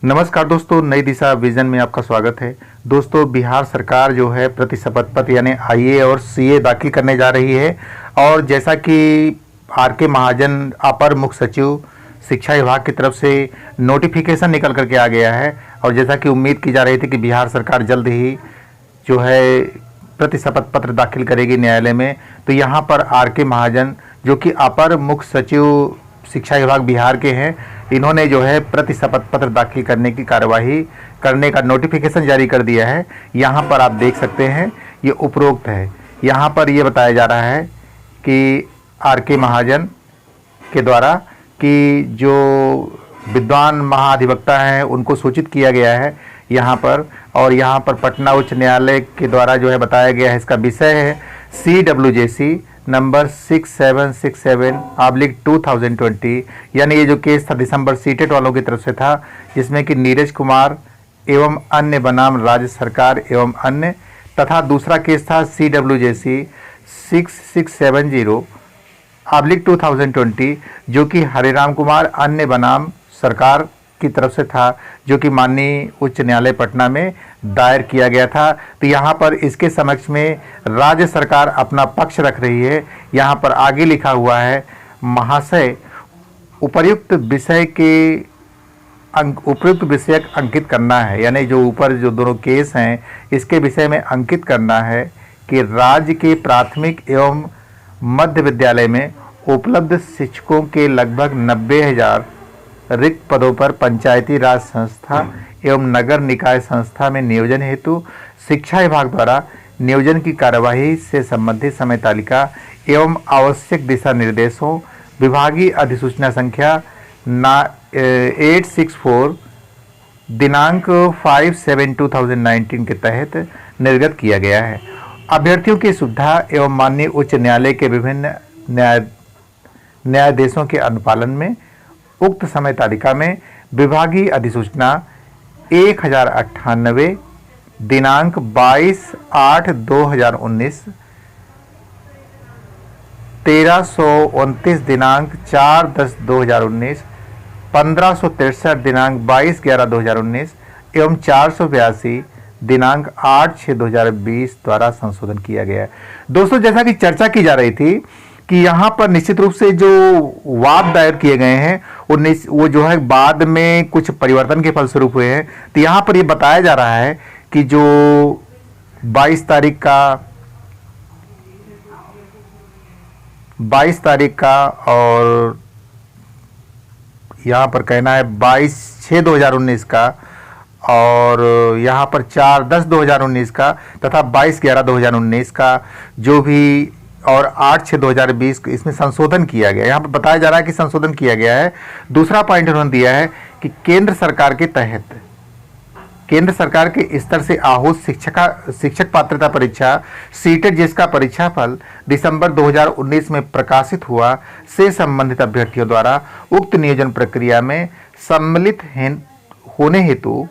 नमस्कार दोस्तों, नई दिशा विजन में आपका स्वागत है। दोस्तों, बिहार सरकार जो है प्रतिशपथ पत्र यानी आईए और सीए दाखिल करने जा रही है। और जैसा कि आर के महाजन अपर मुख्य सचिव शिक्षा विभाग की तरफ से नोटिफिकेशन निकल करके आ गया है और जैसा कि उम्मीद की जा रही थी कि बिहार सरकार जल्द ही जो है प्रतिशपथ पत्र दाखिल करेगी न्यायालय में, तो यहाँ पर आर के महाजन जो कि अपर मुख्य सचिव शिक्षा विभाग बिहार के हैं, इन्होंने जो है प्रतिशपथ पत्र दाखिल करने की कार्यवाही करने का नोटिफिकेशन जारी कर दिया है। यहाँ पर आप देख सकते हैं, ये उपरोक्त है। यहाँ पर ये बताया जा रहा है कि आर के महाजन के द्वारा कि जो विद्वान महाधिवक्ता हैं उनको सूचित किया गया है यहाँ पर। और यहाँ पर पटना उच्च न्यायालय के द्वारा जो है बताया गया है, इसका विषय है CWJC नंबर 6767/2020, यानी ये जो केस था दिसंबर सीटेट वालों की तरफ से था, जिसमें कि नीरज कुमार एवं अन्य बनाम राज्य सरकार एवं अन्य, तथा दूसरा केस था CWJC 6670/2020 जो कि हरिराम कुमार अन्य बनाम सरकार की तरफ से था, जो कि माननीय उच्च न्यायालय पटना में दायर किया गया था। तो यहाँ पर इसके समक्ष में राज्य सरकार अपना पक्ष रख रही है। यहाँ पर आगे लिखा हुआ है, महाशय उपर्युक्त विषयक अंकित करना है, यानी जो ऊपर जो दोनों केस हैं इसके विषय में अंकित करना है कि राज्य के प्राथमिक एवं मध्य विद्यालय में उपलब्ध शिक्षकों के लगभग 90,000 रिक्त पदों पर पंचायती राज संस्था एवं नगर निकाय संस्था में नियोजन हेतु शिक्षा विभाग द्वारा नियोजन की कार्यवाही से संबंधित समय तालिका एवं आवश्यक दिशा निर्देशों विभागीय अधिसूचना संख्या 864 दिनांक 5/7/2019 के तहत निर्गत किया गया है। अभ्यर्थियों की सुविधा एवं माननीय उच्च न्यायालय के विभिन्न न्यायाधीशों के अनुपालन में उक्त समय तालिका में विभागीय अधिसूचना 1098 दिनांक 22/8/2019, 1329 दिनांक 4/10/2019, 1563 दिनांक 22/11/2019 एवं 482 दिनांक 8/6/2020 द्वारा संशोधन किया गया है। दोस्तों, जैसा कि चर्चा की जा रही थी कि यहाँ पर निश्चित रूप से जो वाद दायर किए गए हैं वो जो है बाद में कुछ परिवर्तन के फलस्वरूप हुए हैं। तो यहाँ पर ये बताया जा रहा है कि जो 22 तारीख का और यहाँ पर कहना है 22/6/2019 का और यहाँ पर 4/10/2019 का तथा 22/11/2019 का जो भी और 8/6/2020 इसमें संशोधन किया गया। यहाँ पर बताया जा रहा है कि संशोधन किया गया है। दूसरा पॉइंट उन्होंने दिया है कि केंद्र सरकार के तहत केंद्र सरकार के स्तर से आहूत शिक्षक पात्रता परीक्षा सीटेट, जिसका परीक्षाफल दिसंबर 2019 में प्रकाशित हुआ, से संबंधित अभ्यर्थियों द्वारा उक्त नियोजन प्रक्रिया में सम्मिलित होने हेतु,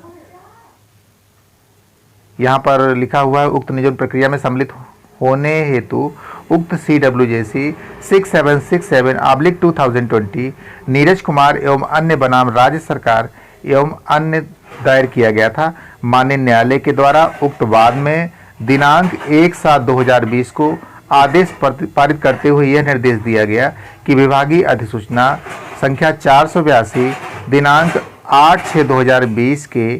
यहाँ पर लिखा हुआ है उक्त नियोजन प्रक्रिया में सम्मिलित होने हेतु उक्त CWJC 6767/2020 नीरज कुमार एवं अन्य बनाम राज्य सरकार एवं अन्य दायर किया गया था। माननीय न्यायालय के द्वारा उक्त वाद में दिनांक 1/7/2020 को आदेश पारित करते हुए यह निर्देश दिया गया कि विभागीय अधिसूचना संख्या 482 दिनांक 8/6/2020 के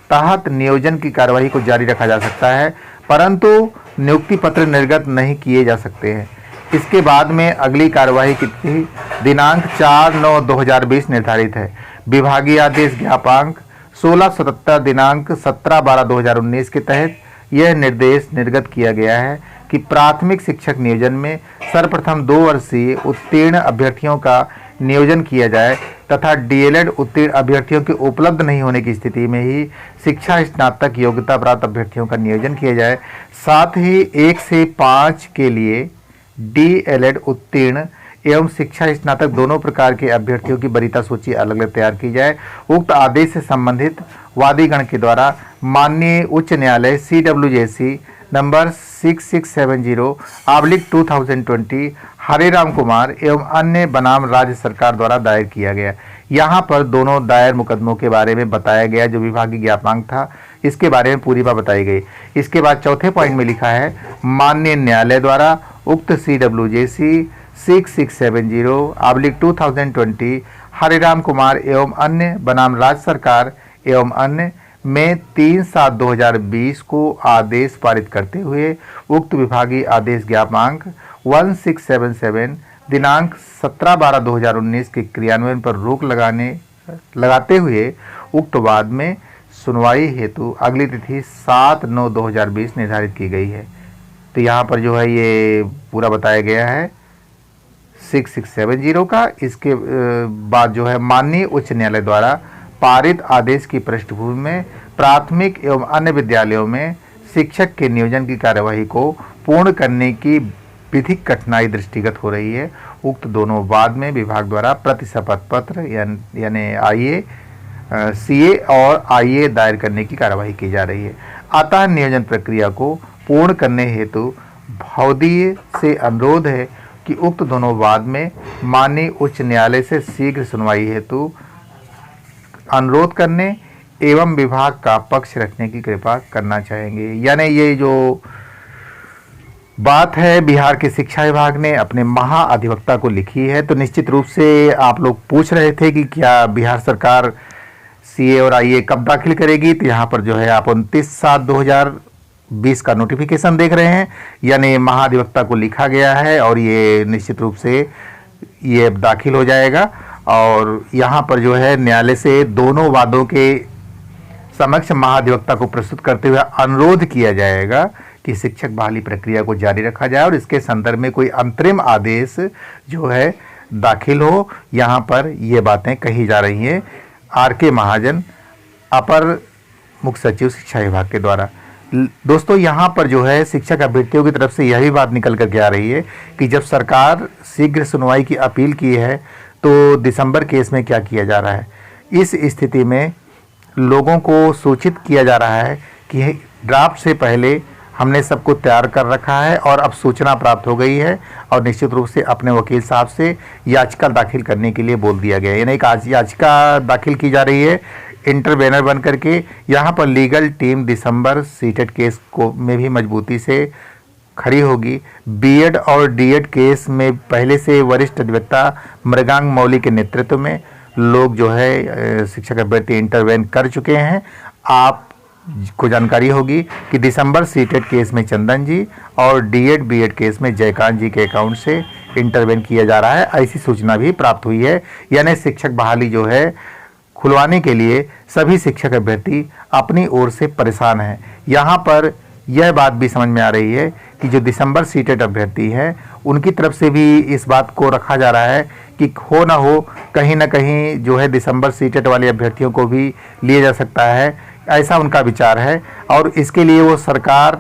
तहत नियोजन की कार्यवाही को जारी रखा जा सकता है, परंतु नियुक्ति पत्र निर्गत नहीं किए जा सकते हैं। इसके बाद में अगली कार्यवाही की तिथि दिनांक 4/9/2020 निर्धारित है। विभागीय आदेश ज्ञापांक 1677 दिनांक 17/12/2019 के तहत यह निर्देश निर्गत किया गया है कि प्राथमिक शिक्षक नियोजन में सर्वप्रथम 2 वर्षीय उत्तीर्ण अभ्यर्थियों का नियोजन किया जाए तथा DLED उत्तीर्ण अभ्यर्थियों के उपलब्ध नहीं होने की स्थिति में ही शिक्षा स्नातक योग्यता प्राप्त अभ्यर्थियों का नियोजन किया जाए। साथ ही 1 से 5 के लिए DLED उत्तीर्ण एवं शिक्षा स्नातक दोनों प्रकार के अभ्यर्थियों की वरीयता सूची अलग अलग तैयार की जाए। उक्त आदेश से संबंधित वादीगण के द्वारा माननीय उच्च न्यायालय CWJC नंबर 6670/2020 हरिराम कुमार एवं अन्य बनाम राज्य सरकार द्वारा दायर किया गया। यहाँ पर दोनों दायर मुकदमों के बारे में बताया गया, जो विभागीय ज्ञापनांक था इसके बारे में पूरी बात बताई गई। इसके बाद चौथे पॉइंट में लिखा है, माननीय न्यायालय द्वारा उक्त CWJC 6670/2020 हरिराम कुमार एवं अन्य बनाम राज्य सरकार एवं अन्य में 3/7/2020 को आदेश पारित करते हुए उक्त विभागीय आदेश ज्ञापनांक 1677 दिनांक 17/12/2019 के क्रियान्वयन पर रोक लगाते हुए उक्त वाद में सुनवाई हेतु अगली तिथि 7/9/2020 निर्धारित की गई है। तो यहाँ पर जो है ये पूरा बताया गया है 6670 का। इसके बाद जो है, माननीय उच्च न्यायालय द्वारा पारित आदेश की पृष्ठभूमि में प्राथमिक एवं अन्य विद्यालयों में शिक्षक के नियोजन की कार्यवाही को पूर्ण करने की विधिक कठिनाई दृष्टिगत हो रही है। उक्त दोनों वाद में विभाग द्वारा प्रतिशपथ पत्र यानी IA, CA और IA दायर करने की कार्यवाही की जा रही है। अतः नियोजन प्रक्रिया को पूर्ण करने हेतु भवदीय से अनुरोध है कि उक्त दोनों वाद में माननीय उच्च न्यायालय से शीघ्र सुनवाई हेतु अनुरोध करने एवं विभाग का पक्ष रखने की कृपा करना चाहेंगे। यानी ये जो बात है बिहार के शिक्षा विभाग ने अपने महाअधिवक्ता को लिखी है। तो निश्चित रूप से आप लोग पूछ रहे थे कि क्या बिहार सरकार CA और IA कब दाखिल करेगी। तो यहाँ पर जो है आप 29/7/2020 का नोटिफिकेशन देख रहे हैं, यानी महाअधिवक्ता को लिखा गया है और ये निश्चित रूप से ये दाखिल हो जाएगा। और यहाँ पर जो है न्यायालय से दोनों वादों के समक्ष महाअधिवक्ता को प्रस्तुत करते हुए अनुरोध किया जाएगा कि शिक्षक बहाली प्रक्रिया को जारी रखा जाए और इसके संदर्भ में कोई अंतरिम आदेश जो है दाखिल हो। यहाँ पर ये बातें कही जा रही हैं RK महाजन, अपर मुख्य सचिव शिक्षा विभाग के द्वारा। दोस्तों यहाँ पर जो है शिक्षक अभ्यर्थियों की तरफ से यह भी बात निकल कर के आ रही है कि जब सरकार शीघ्र सुनवाई की अपील की है तो दिसंबर केस में क्या किया जा रहा है। इस स्थिति में लोगों को सूचित किया जा रहा है कि ड्राफ्ट से पहले हमने सबको तैयार कर रखा है और अब सूचना प्राप्त हो गई है और निश्चित रूप से अपने वकील साहब से याचिका दाखिल करने के लिए बोल दिया गया है। यानी एक याचिका दाखिल की जा रही है इंटरवेनर बन करके। यहाँ पर लीगल टीम दिसंबर सीटेट केस को में भी मजबूती से खड़ी होगी। B.Ed और D.Ed केस में पहले से वरिष्ठ अधिवक्ता मृगांक मौली के नेतृत्व में लोग जो है शिक्षक अभ्यर्थी इंटरवेन कर चुके हैं। आप को जानकारी होगी कि दिसंबर सीटेट केस में चंदन जी और D.Ed B.Ed केस में जयकांत जी के अकाउंट से इंटरवेन किया जा रहा है, ऐसी सूचना भी प्राप्त हुई है। यानी शिक्षक बहाली जो है खुलवाने के लिए सभी शिक्षक अभ्यर्थी अपनी ओर से परेशान हैं। यहाँ पर यह बात भी समझ में आ रही है कि जो दिसंबर सीटेट अभ्यर्थी हैं उनकी तरफ से भी इस बात को रखा जा रहा है कि हो ना हो कहीं ना कहीं जो है दिसंबर सीटेट वाले अभ्यर्थियों को भी लिया जा सकता है, ऐसा उनका विचार है। और इसके लिए वो सरकार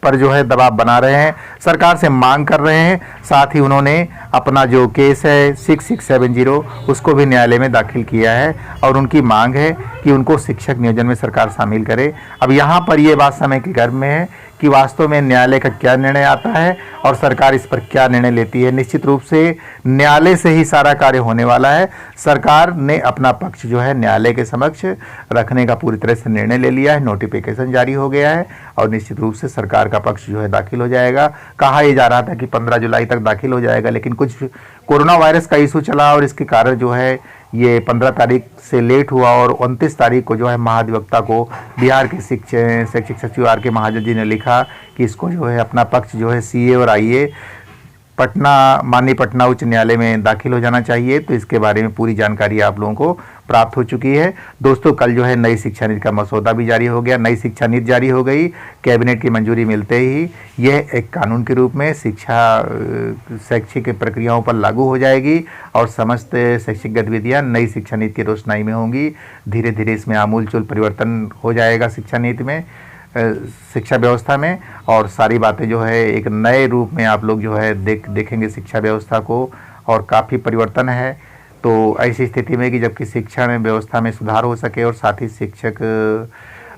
पर जो है दबाव बना रहे हैं, सरकार से मांग कर रहे हैं। साथ ही उन्होंने अपना जो केस है 6670 उसको भी न्यायालय में दाखिल किया है और उनकी मांग है कि उनको शिक्षक नियोजन में सरकार शामिल करे। अब यहाँ पर ये बात समय के गर्भ में है कि वास्तव में न्यायालय का क्या निर्णय आता है और सरकार इस पर क्या निर्णय लेती है। निश्चित रूप से न्यायालय से ही सारा कार्य होने वाला है। सरकार ने अपना पक्ष जो है न्यायालय के समक्ष रखने का पूरी तरह से निर्णय ले लिया है, नोटिफिकेशन जारी हो गया है और निश्चित रूप से सरकार का पक्ष जो है दाखिल हो जाएगा। कहा यह जा रहा था कि 15 जुलाई तक दाखिल हो जाएगा, लेकिन कुछ कोरोना वायरस का इशू चला और इसके कारण जो है ये 15 तारीख से लेट हुआ और 29 तारीख को जो है महाधिवक्ता को बिहार के शैक्षिक सचिव RK महाजन जी ने लिखा कि इसको जो है अपना पक्ष जो है CA और IA माननीय पटना उच्च न्यायालय में दाखिल हो जाना चाहिए। तो इसके बारे में पूरी जानकारी आप लोगों को प्राप्त हो चुकी है। दोस्तों कल जो है नई शिक्षा नीति का मसौदा भी जारी हो गया, नई शिक्षा नीति जारी हो गई। कैबिनेट की मंजूरी मिलते ही यह एक कानून के रूप में शैक्षिक प्रक्रियाओं पर लागू हो जाएगी और समस्त शैक्षिक गतिविधियां नई शिक्षा नीति की रोशनाई में होंगी। धीरे धीरे इसमें आमूलचूल परिवर्तन हो जाएगा शिक्षा नीति में, शिक्षा व्यवस्था में, और सारी बातें जो है एक नए रूप में आप लोग जो है देखेंगे शिक्षा व्यवस्था को और काफ़ी परिवर्तन है। तो ऐसी स्थिति में कि जबकि शिक्षण व्यवस्था में सुधार हो सके और साथ ही शिक्षक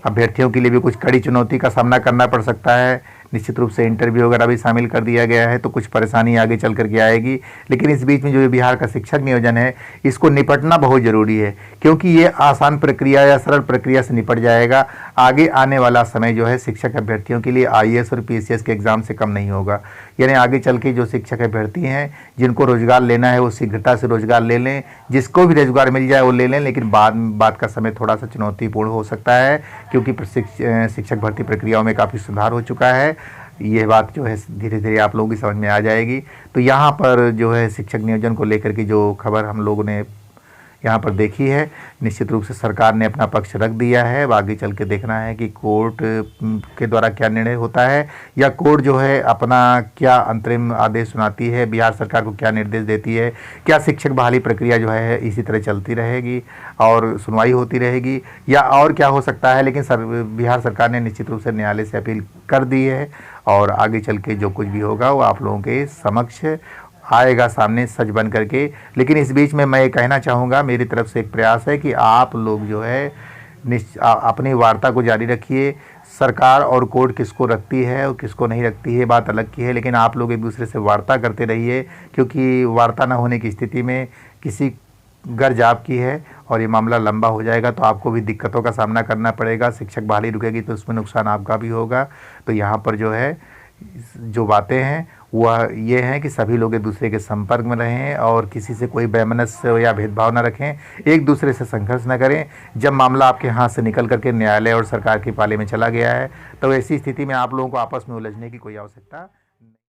अभ्यर्थियों के लिए भी कुछ कड़ी चुनौती का सामना करना पड़ सकता है, निश्चित रूप से इंटरव्यू वगैरह भी शामिल कर दिया गया है, तो कुछ परेशानी आगे चल कर के आएगी। लेकिन इस बीच में जो बिहार का शिक्षक नियोजन है, इसको निपटना बहुत ज़रूरी है, क्योंकि ये आसान प्रक्रिया या सरल प्रक्रिया से निपट जाएगा। आगे आने वाला समय जो है शिक्षक अभ्यर्थियों के लिए आईएएस और पीसीएस के एग्ज़ाम से कम नहीं होगा। यानी आगे चल के जो शिक्षक अभ्यर्थी हैं, जिनको रोजगार लेना है वो शीघ्रता से रोजगार ले लें, जिसको भी रोजगार मिल जाए वो ले लें। लेकिन बाद का समय थोड़ा सा चुनौतीपूर्ण हो सकता है, क्योंकि शिक्षक भर्ती प्रक्रियाओं में काफ़ी सुधार हो चुका है। ये बात जो है धीरे धीरे आप लोगों की समझ में आ जाएगी। तो यहाँ पर जो है शिक्षक नियोजन को लेकर की जो खबर हम लोगों ने यहाँ पर देखी है, निश्चित रूप से सरकार ने अपना पक्ष रख दिया है। अब आगे चल के देखना है कि कोर्ट के द्वारा क्या निर्णय होता है, या कोर्ट जो है अपना क्या अंतरिम आदेश सुनाती है, बिहार सरकार को क्या निर्देश देती है, क्या शिक्षक बहाली प्रक्रिया जो है इसी तरह चलती रहेगी और सुनवाई होती रहेगी, या और क्या हो सकता है। लेकिन बिहार सरकार ने निश्चित रूप से न्यायालय से अपील कर दी है, और आगे चल के जो कुछ भी होगा वो आप लोगों के समक्ष आएगा सामने सच बन करके। लेकिन इस बीच में मैं ये कहना चाहूँगा, मेरी तरफ से एक प्रयास है कि आप लोग जो है अपनी वार्ता को जारी रखिए। सरकार और कोर्ट किसको रखती है और किसको नहीं रखती है बात अलग की है, लेकिन आप लोग एक दूसरे से वार्ता करते रहिए, क्योंकि वार्ता ना होने की स्थिति में किसी गर्ज आपकी है और ये मामला लंबा हो जाएगा तो आपको भी दिक्कतों का सामना करना पड़ेगा। शिक्षक बहाली रुकेगी तो उसमें नुकसान आपका भी होगा। तो यहाँ पर जो है जो बातें हैं वह ये हैं कि सभी लोग एक दूसरे के संपर्क में रहें और किसी से कोई वैमनस्य या भेदभाव न रखें, एक दूसरे से संघर्ष न करें। जब मामला आपके हाथ से निकल करके न्यायालय और सरकार के पाले में चला गया है, तो ऐसी स्थिति में आप लोगों को आपस में उलझने की कोई आवश्यकता